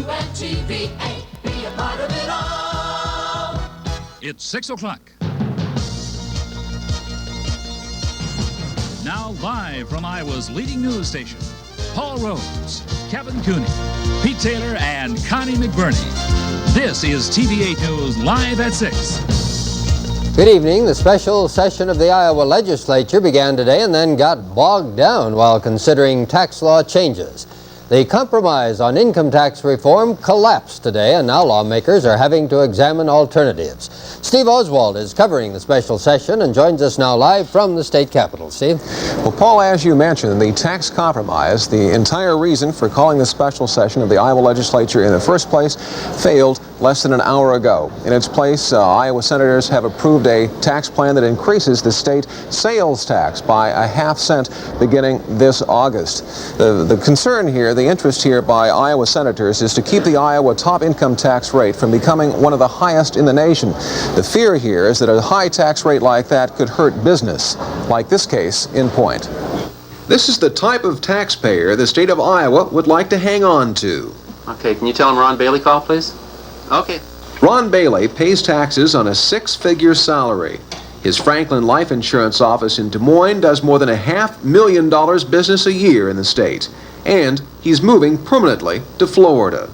WNTV8, be a part of it all. It's 6 o'clock. Now live from Iowa's leading news station, Paul Rhodes, Kevin Cooney, Pete Taylor, and Connie McBurney. This is TV8 News Live at 6. Good evening. The special session of the Iowa legislature began today and then got bogged down while considering tax law changes. The compromise on income tax reform collapsed today, and now lawmakers are having to examine alternatives. Steve Oswald is covering the special session and joins us now live from the state capitol. Steve? Well, Paul, as you mentioned, the tax compromise, the entire reason for calling the special session of the Iowa legislature in the first place, failed less than an hour ago. In its place, Iowa senators have approved a tax plan that increases the state sales tax by a half-cent beginning this August. The concern here, the interest here by Iowa senators is to keep the Iowa top income tax rate from becoming one of the highest in the nation. The fear here is that a high tax rate like that could hurt business, like this case in point. This is the type of taxpayer the state of Iowa would like to hang on to. Okay, can you tell him Ron Bailey called, please? Okay. Ron Bailey pays taxes on a six-figure salary. His Franklin Life Insurance office in Des Moines does more than $500,000 business a year in the state. And he's moving permanently to Florida.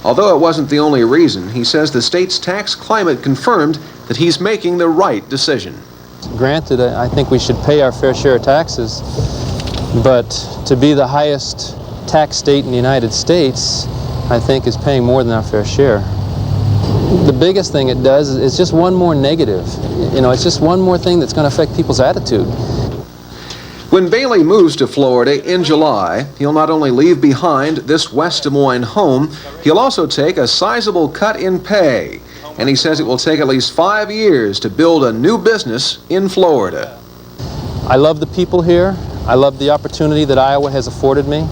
Although it wasn't the only reason, he says the state's tax climate confirmed that he's making the right decision. Granted, I think we should pay our fair share of taxes, but to be the highest tax state in the United States, I think is paying more than our fair share. The biggest thing it does is just one more negative. You know, it's just one more thing that's going to affect people's attitude. When Bailey moves to Florida in July, he'll not only leave behind this West Des Moines home, he'll also take a sizable cut in pay. And he says it will take at least 5 years to build a new business in Florida. I love the people here. I love the opportunity that Iowa has afforded me.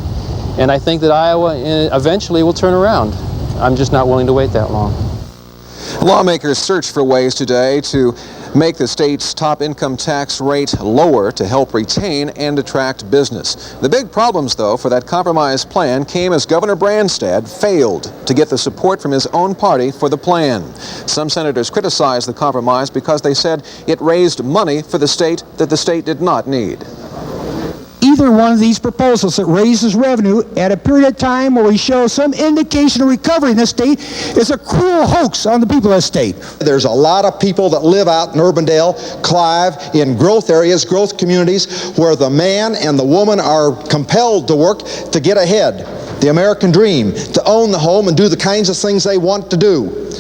And I think that Iowa eventually will turn around. I'm just not willing to wait that long. Lawmakers searched for ways today to make the state's top income tax rate lower to help retain and attract business. The big problems, though, for that compromise plan came as Governor Branstad failed to get the support from his own party for the plan. Some senators criticized the compromise because they said it raised money for the state that the state did not need. Either one of these proposals that raises revenue at a period of time where we show some indication of recovery in the state is a cruel hoax on the people of the state. There's a lot of people that live out in Urbandale, Clive, in growth areas, growth communities, where the man and the woman are compelled to work to get ahead. The American dream, to own the home and do the kinds of things they want to do.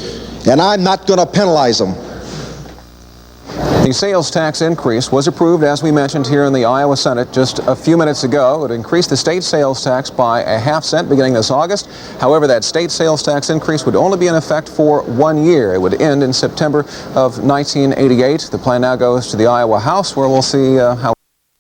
And I'm not going to penalize them. The sales tax increase was approved, as we mentioned, here in the Iowa Senate just a few minutes ago. It increased the state sales tax by a half-cent beginning this August. However, that state sales tax increase would only be in effect for 1 year. It would end in September of 1988. The plan now goes to the Iowa House, where we'll see how